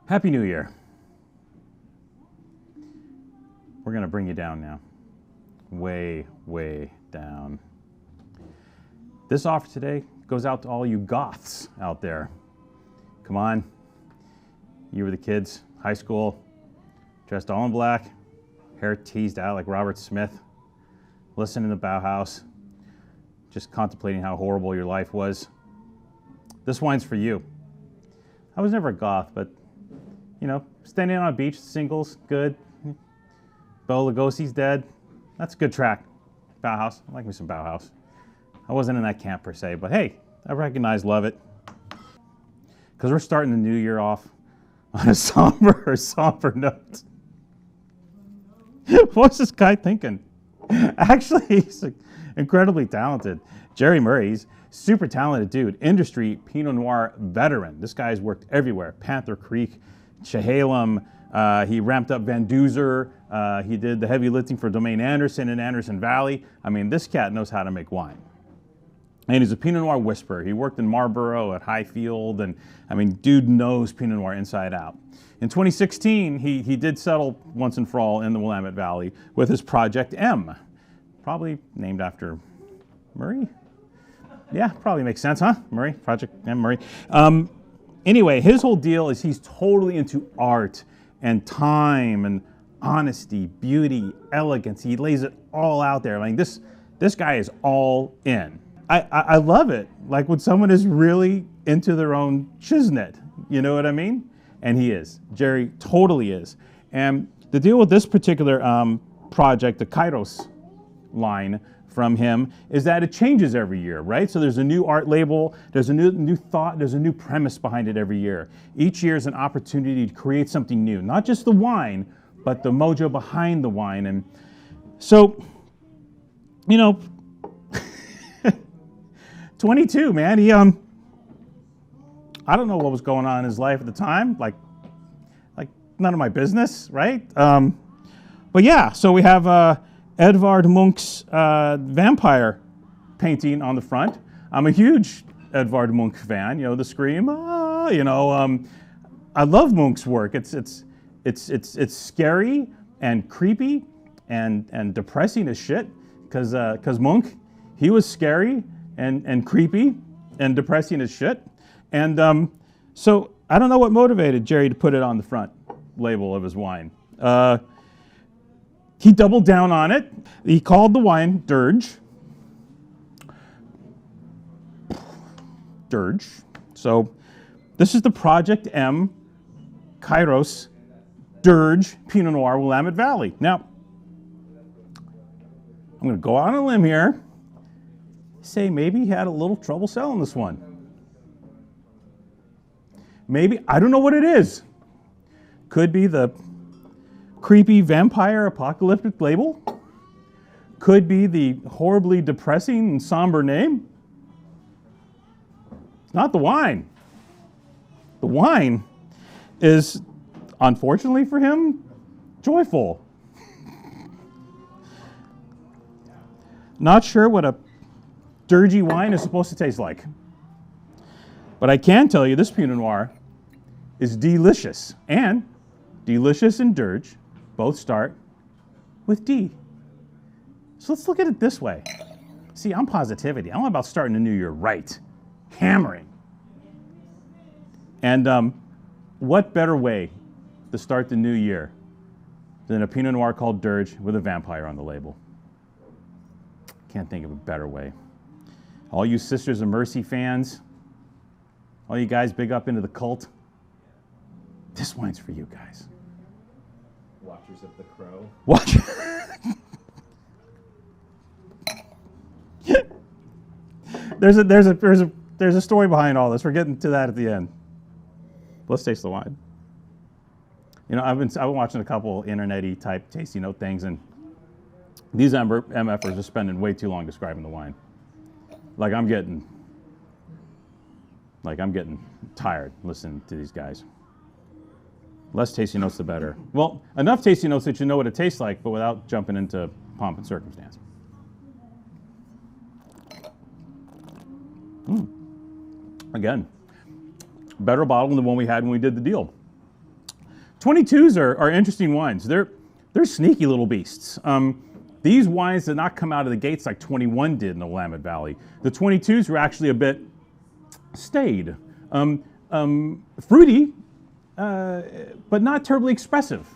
Happy New Year. We're going to bring you down now. Way, way down. This offer today goes out to all you goths out there. Come on. You were the kids, high school, dressed all in black, hair teased out like Robert Smith, listening to Bauhaus, just contemplating how horrible your life was. This wine's for you. I was never a goth, but, you know, standing on a beach, singles, good. Bela Lugosi's dead. That's a good track. Bauhaus. I like me some Bauhaus. I wasn't in that camp per se, but hey, I recognize, love it. Because we're starting the new year off on a somber note. What's this guy thinking? Actually, he's incredibly talented. Jerry Murray's super talented dude, industry Pinot Noir veteran. This guy's worked everywhere. Panther Creek, Chehalem. He ramped up Van Duzer. He did the heavy lifting for Domaine Anderson in Anderson Valley. I mean, this cat knows how to make wine. And he's a Pinot Noir whisperer. He worked in Marlborough at Highfield, and I mean, dude knows Pinot Noir inside out. In 2016, he did settle once and for all in the Willamette Valley with his Project M, probably named after Murray. Yeah, probably makes sense, huh? Murray, Project M, Murray. Anyway, his whole deal is he's totally into art and time and honesty, beauty, elegance. He lays it all out there. I mean, this guy is all in. I love it, like when someone is really into their own shiznit, you know what I mean? And he is. Jerry totally is. And the deal with this particular project, the Kairos line from him, is that it changes every year, right? So there's a new art label, there's a new thought, there's a new premise behind it every year. Each year is an opportunity to create something new, not just the wine, but the mojo behind the wine. And so, you know, 22, man, he, I don't know what was going on in his life at the time, like none of my business, right? But yeah, so we have Edvard Munch's vampire painting on the front. I'm a huge Edvard Munch fan, you know, the scream, you know, I love Munch's work. It's scary and creepy and depressing as shit, because Munch, he was scary and creepy and depressing as shit. And so I don't know what motivated Jerry to put it on the front label of his wine. He doubled down on it. He called the wine Dirge. Dirge. So this is the Project M Kairos Dirge Pinot Noir Willamette Valley. Now, I'm going to go out on a limb here. Say maybe he had a little trouble selling this one. Maybe, I don't know what it is. Could be the creepy vampire apocalyptic label. Could be the horribly depressing and somber name. It's not the wine. The wine is, unfortunately for him, joyful. Not sure what a dirgy wine is supposed to taste like. But I can tell you this Pinot Noir is delicious. And delicious and Dirge both start with D. So let's look at it this way. See, I'm positivity. I'm all about starting the new year right. Hammering. And what better way to start the new year than a Pinot Noir called Dirge with a vampire on the label? Can't think of a better way. All you Sisters of Mercy fans, all you guys big up into the cult, this wine's for you guys. Watchers of the Crow. Watch. There's a story behind all this. We're getting to that at the end. Let's taste the wine. You know, I've been watching a couple internet-y type tasting note things, and these MFers are spending way too long describing the wine. Like I'm getting tired listening to these guys. Less tasty notes, the better. Well, enough tasty notes that you know what it tastes like, but without jumping into pomp and circumstance. Again, better bottle than the one we had when we did the deal. 22s are interesting wines. They're sneaky little beasts. These wines did not come out of the gates like 21 did in the Willamette Valley. The 22s were actually a bit staid, fruity, but not terribly expressive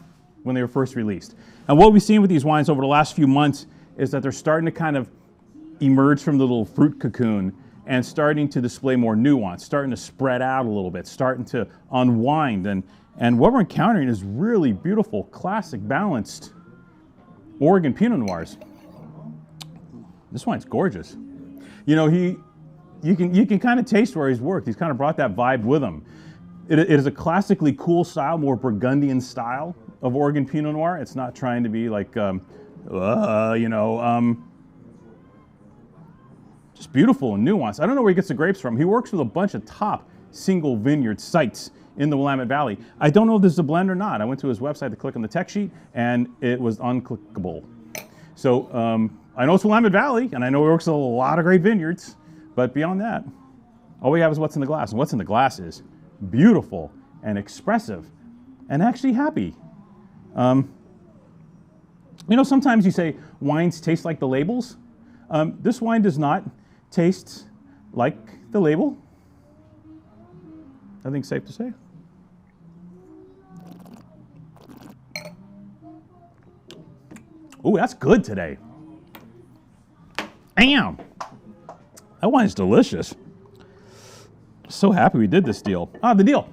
when they were first released. And what we've seen with these wines over the last few months is that they're starting to kind of emerge from the little fruit cocoon and starting to display more nuance, starting to spread out a little bit, starting to unwind. And what we're encountering is really beautiful, classic, balanced Oregon Pinot Noirs. This wine's gorgeous. You know, you can kind of taste where he's worked. He's kind of brought that vibe with him. It is a classically cool style, more Burgundian style of Oregon Pinot Noir. It's not trying to be like, just beautiful and nuanced. I don't know where he gets the grapes from. He works with a bunch of top single vineyard sites in the Willamette Valley. I don't know if this is a blend or not. I went to his website to click on the tech sheet, and it was unclickable. So I know it's Willamette Valley, and I know he works with a lot of great vineyards, but beyond that, all we have is what's in the glass. And what's in the glass is beautiful and expressive and actually happy. You know, sometimes you say wines taste like the labels. This wine does not taste like the label. I think safe to say. Ooh, that's good today. Damn. That wine's delicious. So happy we did this deal. The deal.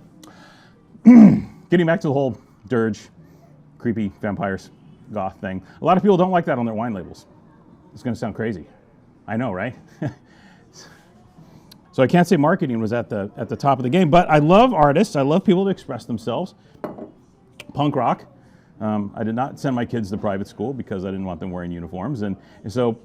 Getting back to the whole Dirge, creepy vampires, goth thing. A lot of people don't like that on their wine labels. It's going to sound crazy. I know, right? So I can't say marketing was at the top of the game, but I love artists. I love people to express themselves. Punk rock. I did not send my kids to private school because I didn't want them wearing uniforms. And so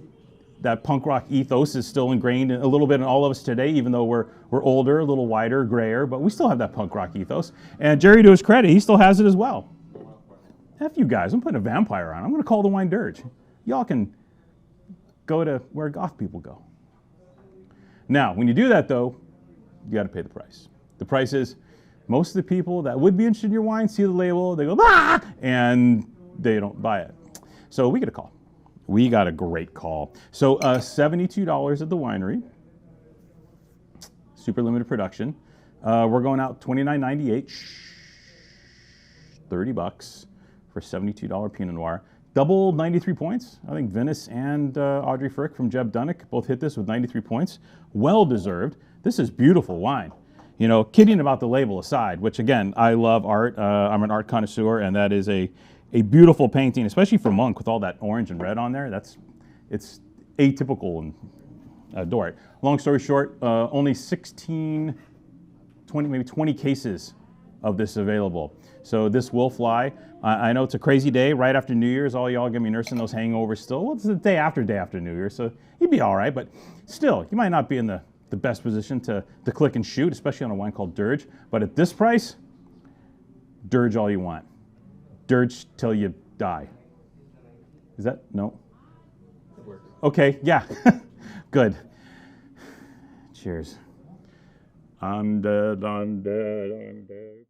that punk rock ethos is still ingrained a little bit in all of us today, even though we're older, a little whiter, grayer, but we still have that punk rock ethos. And Jerry, to his credit, he still has it as well. F you guys, I'm putting a vampire on. I'm going to call the wine Dirge. Y'all can go to where goth people go. Now, when you do that, though, you got to pay the price. The price is most of the people that would be interested in your wine see the label, they go, ah, and they don't buy it. So we get a call. We got a great call. So $72 at the winery, super limited production. We're going out $29.98, $30 for $72 Pinot Noir. Double 93 points. I think Venice and Audrey Frick from Jeb Dunnick both hit this with 93 points. Well deserved. This is beautiful wine. You know, kidding about the label aside, which again, I love art. I'm an art connoisseur, and that is a beautiful painting, especially for Monk with all that orange and red on there. It's atypical, and I adore it. Long story short, only 16, 20, maybe 20 cases of this available. So this will fly. I know it's a crazy day right after New Year's. All y'all gonna be nursing those hangovers still. Well, it's the day after New Year's, so you'd be all right. But still, you might not be in the best position to click and shoot, especially on a wine called Dirge. But at this price, Dirge all you want. Dirge till you die. Is that, no? It works. Okay, yeah, good. Cheers. I'm dead, I'm dead, I'm dead.